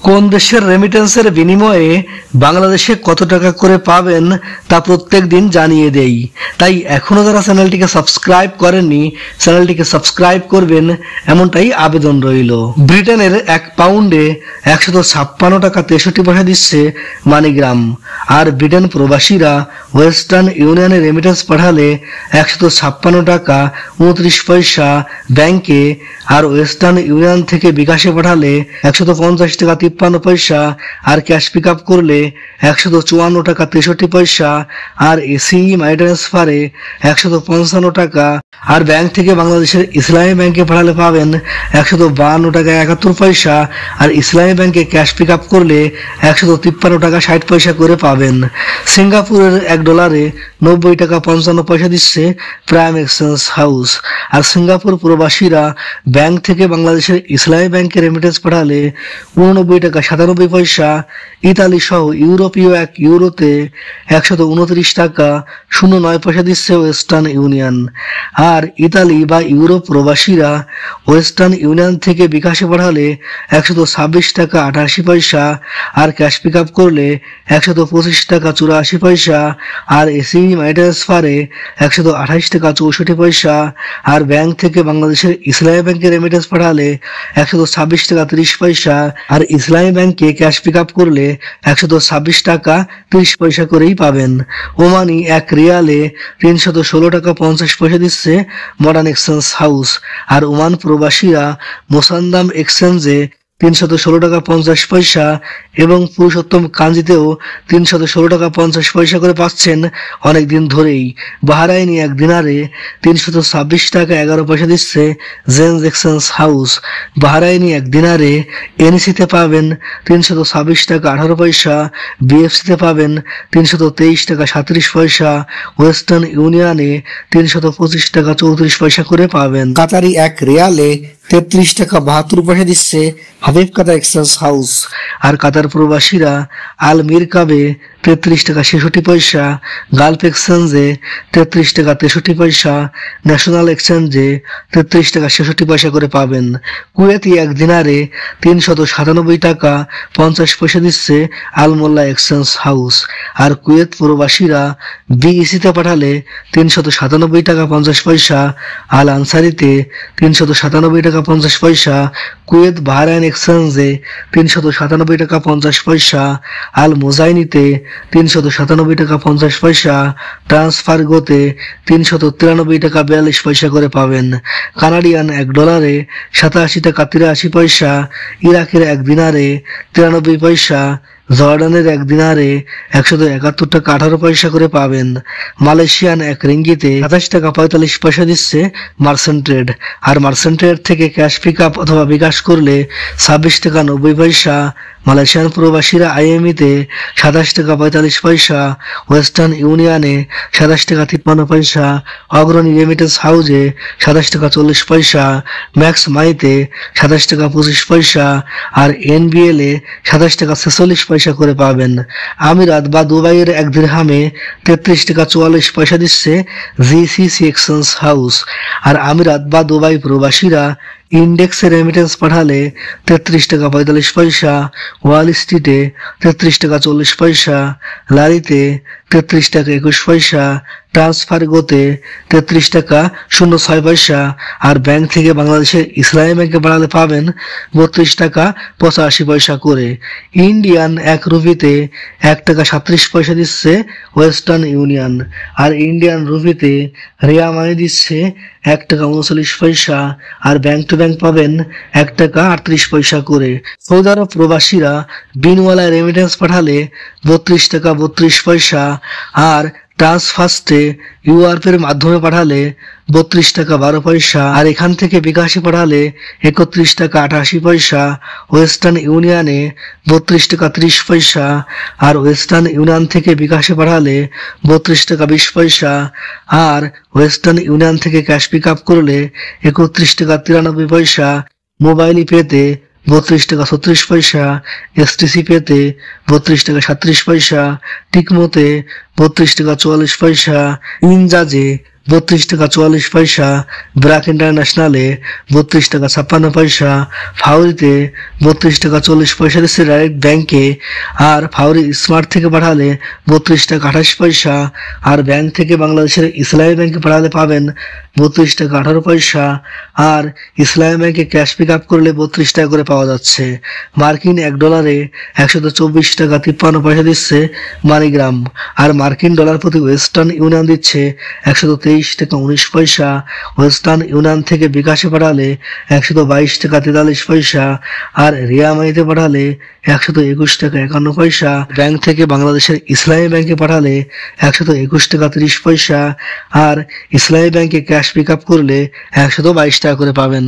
কোন দেশের রেমিটেন্সের বিনিময়ে বাংলাদেশে কত টাকা করে পাবেন তা প্রত্যেক দিন জানিয়ে দেই। তাই এখনো যারা চ্যানেলটিকে সাবস্ক্রাইব করেননি চ্যানেলটিকে সাবস্ক্রাইব করবেন এমনটাই আবেদন রইল। ব্রিটেনের 1 পাউন্ডে 156 টাকা 63 পয়সা দিচ্ছে মানিগ্রাম। আর ব্রিটেন প্রবাসীরা ওয়েস্টার্ন ইউনিয়নে রেমিটেন্স পাঠালে 156 টাকা 29 পয়সা ব্যাংকে, আর ওয়েস্টার্ন ইউনিয়ন থেকে বিকাশে পাঠালে 150 টাকা 53 পয়সা, আর ক্যাশ পিক আপ করলে 154 টাকা 63 পয়সা, আর এসিই মানি ট্রান্সফারে 155 টাকা, আর ব্যাংক থেকে বাংলাদেশের ইসলামী ব্যাংকে পাঠালে পাবেন 152 টাকা 71 পয়সা, আর ইসলামী ব্যাংকে ক্যাশ পিক আপ করলে 153 টাকা 60 পয়সা করে পাবেন। সিঙ্গাপুরের $1 90 টাকা 55 পয়সা দিচ্ছে প্রাইম এক্সচেঞ্জ হাউস। আর সিঙ্গাপুর প্রবাসীরা ব্যাংক থেকে বাংলাদেশের ইসলামী ব্যাংকে রেমিটেন্স পাঠালে 89 টাকা 97 পয়সা। ইতালি সহ ইউরোপীয় 1 ইউরোতে 129 টাকা 09 পয়সা দিচ্ছে ওয়েস্টার্ন ইউনিয়ন। আর ইতালি বা ইউরোপ প্রবাসীরা ওয়েস্টার্ন ইউনিয়ন থেকে বিকাশে পাঠালে 126 টাকা 88 পয়সা, আর ক্যাশ পিক আপ করলে 125 টাকা 84 পয়সা, আর এসিই মানি ট্রান্সফারে 128 টাকা 64 পয়সা, আর ব্যাংক থেকে বাংলাদেশের ইসলামী ব্যাংকে রেমিটেন্স পাঠালে 126 টাকা 30 পয়সা, আর ইসলামী ব্যাংকে ক্যাশ পিক আপ করলে 126 টাকা 30 পয়সা করেই পাবেন। ওমানি 1 রিয়ালে 316 টাকা 50 পয়সা দিচ্ছে মডার্ন এক্সচেঞ্জ হাউস। আর ওমান প্রবাসীরা মোসান্দাম এক্সচেঞ্জে 316 টাকা 50 পয়সা এবং পুরুষোত্তম কাঞ্জিতেও 316 টাকা 50 পয়সা করে পাচ্ছেন অনেকদিন ধরেই। বাহরাইনি 1 দিনারে 326 টাকা 11 পয়সা দিচ্ছে জেন্স এক্সচেঞ্জ হাউস। বাহরাইনি 1 দিনারে এনসিতে পাবেন 326 টাকা 18 পয়সা, বিএফসিতে পাবেন 323 টাকা 37 পয়সা, ওয়েস্টার্ন ইউনিয়নে 325 টাকা 34 পয়সা করে পাবেন। কাতারি 1 রিয়ালে 33 টাকা 72 পয়সা দিচ্ছে হাবিব কাতার এক্সচেঞ্জ হাউস। আর কাতার প্রবাসীরা আল মিরকাবে 33 টাকা 66 পয়সা, গালফ এক্সচেঞ্জে 33 টাকা 63 পয়সা, ন্যাশনাল এক্সচেঞ্জে 33 টাকা 66 পয়সা করে পাবেন। কুয়েতি 1 দিনারে 397 টাকা 50 পয়সা দিচ্ছে আল মোল্লা এক্সচেঞ্জ হাউস। আর কুয়েত প্রবাসীরা বিইসিতে পাঠালে 397 টাকা 50 পয়সা, আল আনসারিতে 397 টাকা 50 পয়সা, কুয়েত বাহরাইন এক্সচেঞ্জে 397 টাকা 50 পয়সা, আল মোজাইনিতে 397 টাকা 50 পয়সা, ট্রান্সফার গোতে 393 টাকা 42 পয়সা করে পাবেন। কানাডিয়ান $1 87 টাকা 83 পয়সা, ইরাকের 1 দিনারে 93 পয়সা, জর্ডানের 1 দিনারে 171 টাকা 18 পয়সা করে পাবেন। মালয়েশিয়ান 1 রিঙ্গিতে 27 টাকা 45 পয়সা দিচ্ছে মার্চেন্ট ট্রেড। আর মার্চেন্ট ট্রেড থেকে ক্যাশ পিক আপ অথবা বিকাশ করলে 26 টাকা 90 পয়সা। মালয়েশিয়ান প্রবাসীরা আইএমইতে 27 টাকা 45 পয়সা, ওয়েস্টার্ন ইউনিয়নে 27 টাকা 53 পয়সা, অগ্রণী রেমিটেন্স হাউজে 27 টাকা 40 পয়সা, ম্যাক্স মাইতে 27 টাকা 25 পয়সা, আর এনবিএল এ 27 টাকা 46 পয়সা করে পাবেন। আমিরাত বা দুবাইয়ের 1 দিরহামে 33 টাকা 44 পয়সা দিচ্ছে জিসিসি এক্সচেঞ্জ হাউস। আর আমিরাত বা দুবাই প্রবাসীরা ইন্ডেক্সে রেমিটেন্স পাঠালে 33 টাকা 45 পয়সা, ওয়াল স্ট্রিটে 33 টাকা 40 পয়সা, লারিতে 33 টাকা 21 পয়সা, ট্রান্সফার গোতে 33 টাকা 06 পয়সা, আর ব্যাংক থেকে বাংলাদেশের ইসলামী ব্যাংকে পাঠালে পাবেন 32 টাকা 85 পয়সা করে। ইন্ডিয়ান 1 রুপিতে 1 টাকা 37 পয়সা দিচ্ছে ওয়েস্টার্ন ইউনিয়ন। আর ইন্ডিয়ান রুপিতে রিয়া মানি দিচ্ছে 1 টাকা 39 পয়সা, আর ব্যাংক টু ব্যাংক পাবেন 1 টাকা 38 পয়সা করে। সৌদি আরব প্রবাসীরা বিনওয়ালায় রেমিটেন্স পাঠালে 32 টাকা 32 পয়সা, আর ট্রান্সফার্স্টে ইউআরপের মাধ্যমে পাঠালে 32 টাকা 12 পয়সা, আর এখান থেকে বিকাশে পাঠালে 31 টাকা 88 পয়সা, ওয়েস্টার্ন ইউনিয়নে 32 টাকা 30 পয়সা, আর ওয়েস্টার্ন ইউনিয়ন থেকে বিকাশে পাঠালে 32 টাকা 20 পয়সা, আর ওয়েস্টার্ন ইউনিয়ন থেকে ক্যাশ পিক আপ করলে 31 টাকা 93 পয়সা, মোবাইল পেতে 32 টাকা 36 পয়সা, এসটিসি পেতে 32 টাকা 37 পয়সা, টিকমোতে 32 টাকা 44 পয়সা, ইনজাজে 32 টাকা 44 পয়সা, ব্র্যাক ইন্টারন্যাশনালে 32 টাকা 56 পয়সা, ফাউরিতে 32 টাকা 40 পয়সা দিচ্ছে ডাইরেক্ট ব্যাংকে। আর ফাউরি স্মার্ট থেকে পাঠালে 32 টাকা 28 পয়সা, আর ব্যাংক থেকে বাংলাদেশের ইসলামী ব্যাংকে পাঠালে পাবেন 32 টাকা 18 পয়সা। আর ইসলামী ব্যাংকে ক্যাশ পিক আপ করলে 32 টাকা করে পাওয়া যাচ্ছে। মার্কিন $1 124 টাকা 53 পয়সা দিচ্ছে মানিগ্রাম। আর মার্কিন ডলার প্রতি ওয়েস্টার্ন ইউনিয়ন দিচ্ছে 123 টাকা 19 পয়সা। ওয়েস্টার্ন ইউনিয়ন থেকে বিকাশে পাঠালে 122 টাকা 43 পয়সা, আর রিয়া মানিতে পাঠালে 121 টাকা 51 পয়সা। ব্যাংক থেকে বাংলাদেশের ইসলামী ব্যাংকে পাঠালে 121 টাকা 30 পয়সা, আর ইসলামী ব্যাংকে ক্যাশ পিক আপ করলে 122 টাকা করে পাবেন।